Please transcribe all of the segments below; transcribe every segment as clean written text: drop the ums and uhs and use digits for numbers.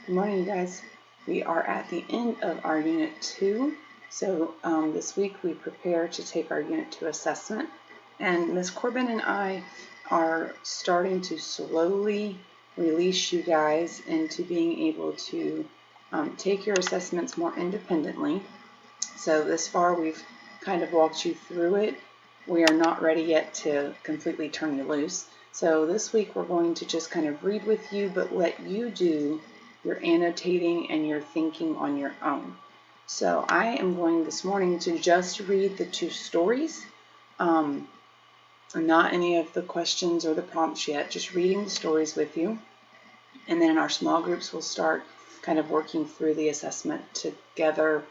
Good morning, you guys. We are at the end of our Unit 2. So this week we prepare to take our Unit 2 assessment. And Ms. Corbin and I are starting to slowly release you guys into being able to take your assessments more independently. So this far we've kind of walked you through it. We are not ready yet to completely turn you loose. So this week we're going to just kind of read with you, but let you do your annotating and your thinking on your own. So I am going this morning to just read the 2 stories, not any of the questions or the prompts yet, just reading the stories with you. And then in our small groups we'll start kind of working through the assessment together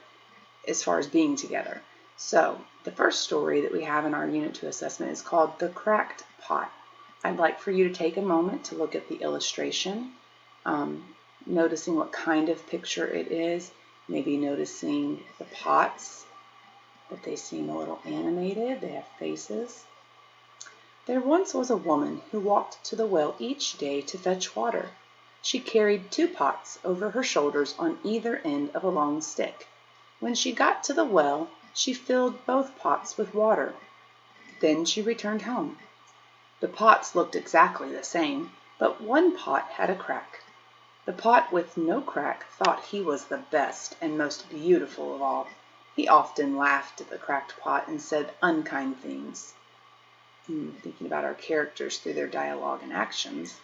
as far as being together. So the first story that we have in our Unit 2 assessment is called The Cracked Pot. I'd like for you to take a moment to look at the illustration, noticing what kind of picture it is, maybe noticing the pots, that they seem a little animated, they have faces. There once was a woman who walked to the well each day to fetch water. She carried 2 pots over her shoulders on either end of a long stick. When she got to the well, she filled both pots with water. Then she returned home. The pots looked exactly the same, but one pot had a crack. The pot with no crack thought he was the best and most beautiful of all. He often laughed at the cracked pot and said unkind things. Thinking about our characters through their dialogue and actions.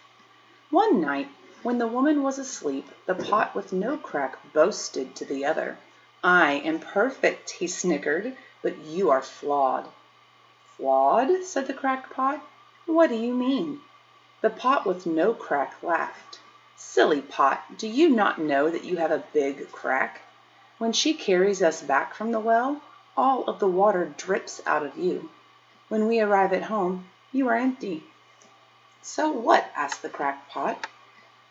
One night, when the woman was asleep, the pot with no crack boasted to the other. "I am perfect," he snickered, "but you are flawed." "Flawed?" said the cracked pot. "What do you mean?" The pot with no crack laughed. "Silly pot, do you not know that you have a big crack? When she carries us back from the well, all of the water drips out of you. When we arrive at home, you are empty." "So what?" asked the cracked pot.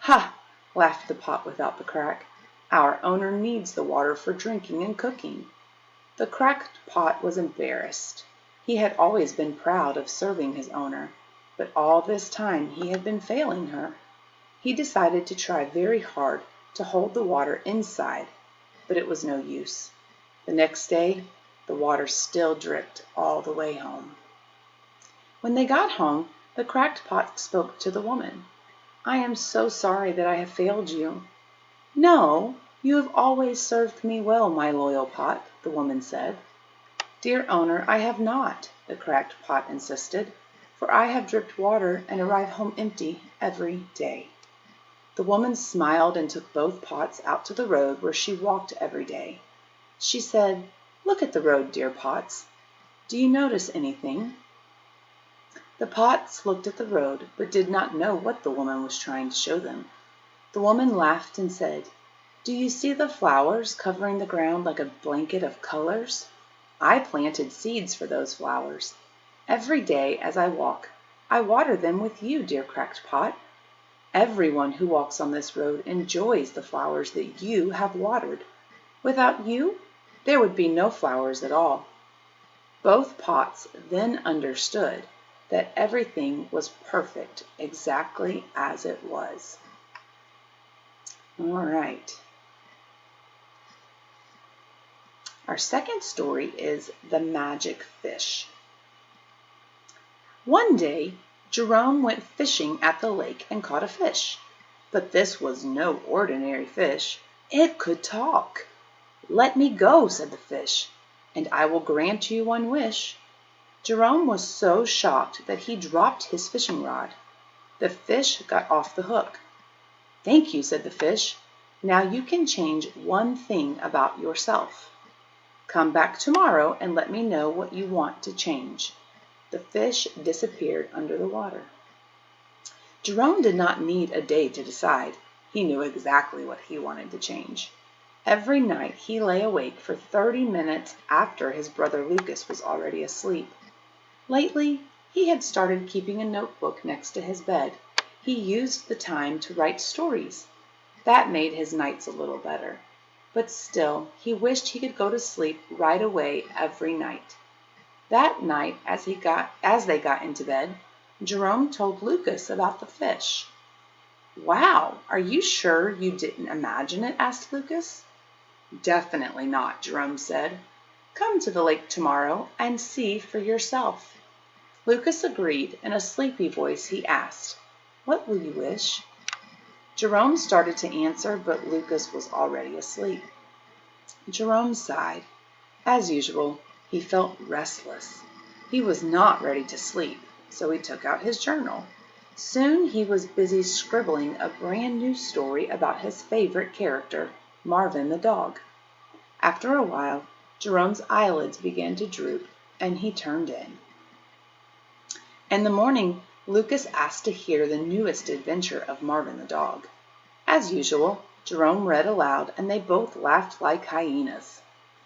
"Ha!" laughed the pot without the crack. "Our owner needs the water for drinking and cooking." The cracked pot was embarrassed. He had always been proud of serving his owner, but all this time he had been failing her. He decided to try very hard to hold the water inside, but it was no use. The next day, the water still dripped all the way home. When they got home, the cracked pot spoke to the woman. "I am so sorry that I have failed you." "No, you have always served me well, my loyal pot," the woman said. "Dear owner, I have not," the cracked pot insisted, "for I have dripped water and arrive home empty every day." The woman smiled and took both pots out to the road where she walked every day. She said, "Look at the road, dear pots. Do you notice anything?" The pots looked at the road, but did not know what the woman was trying to show them. The woman laughed and said, "Do you see the flowers covering the ground like a blanket of colors? I planted seeds for those flowers. Every day as I walk, I water them with you, dear cracked pot. Everyone who walks on this road enjoys the flowers that you have watered. Without you, there would be no flowers at all." Both pots then understood that everything was perfect exactly as it was. All right. Our second story is The Magic Fish. One day, Jerome went fishing at the lake and caught a fish. But this was no ordinary fish. It could talk. "Let me go," said the fish, "and I will grant you one wish." Jerome was so shocked that he dropped his fishing rod. The fish got off the hook. "Thank you," said the fish. "Now you can change one thing about yourself. Come back tomorrow and let me know what you want to change." The fish disappeared under the water. Jerome did not need a day to decide. He knew exactly what he wanted to change. Every night he lay awake for 30 minutes after his brother Lucas was already asleep. Lately, he had started keeping a notebook next to his bed. He used the time to write stories. That made his nights a little better. But still, he wished he could go to sleep right away every night. That night, as they got into bed, Jerome told Lucas about the fish. Wow, are you sure you didn't imagine it? Asked Lucas. Definitely not, Jerome said. Come to the lake tomorrow and see for yourself. Lucas agreed. In a sleepy voice he asked, What will you wish? Jerome started to answer, but Lucas was already asleep. Jerome sighed. As usual, he felt restless. He was not ready to sleep, so he took out his journal. Soon he was busy scribbling a brand new story about his favorite character, Marvin the dog. After a while, Jerome's eyelids began to droop, and he turned in. In the morning, Lucas asked to hear the newest adventure of Marvin the dog. As usual, Jerome read aloud, and they both laughed like hyenas.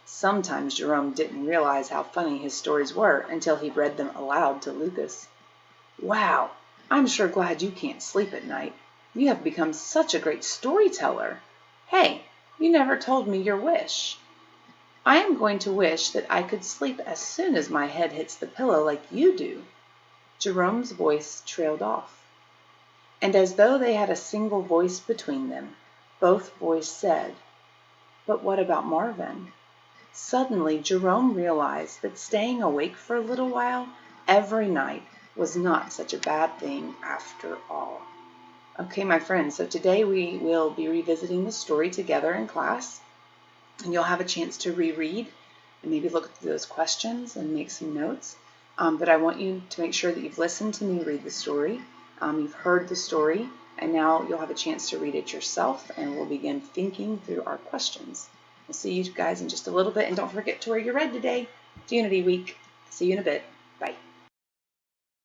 Sometimes Jerome didn't realize how funny his stories were until he read them aloud to Lucas. Wow, I'm sure glad you can't sleep at night. You have become such a great storyteller. Hey, you never told me your wish. I am going to wish that I could sleep as soon as my head hits the pillow like you do. Jerome's voice trailed off. And as though they had a single voice between them, both voices said, But what about Marvin? Suddenly, Jerome realized that staying awake for a little while every night was not such a bad thing after all. Okay, my friends, so today we will be revisiting the story together in class, and you'll have a chance to reread and maybe look through those questions and make some notes. But I want you to make sure that you've listened to me read the story, you've heard the story, and now you'll have a chance to read it yourself, and we'll begin thinking through our questions. We'll see you guys in just a little bit, and don't forget to wear your red today. It's Unity Week. See you in a bit. Bye.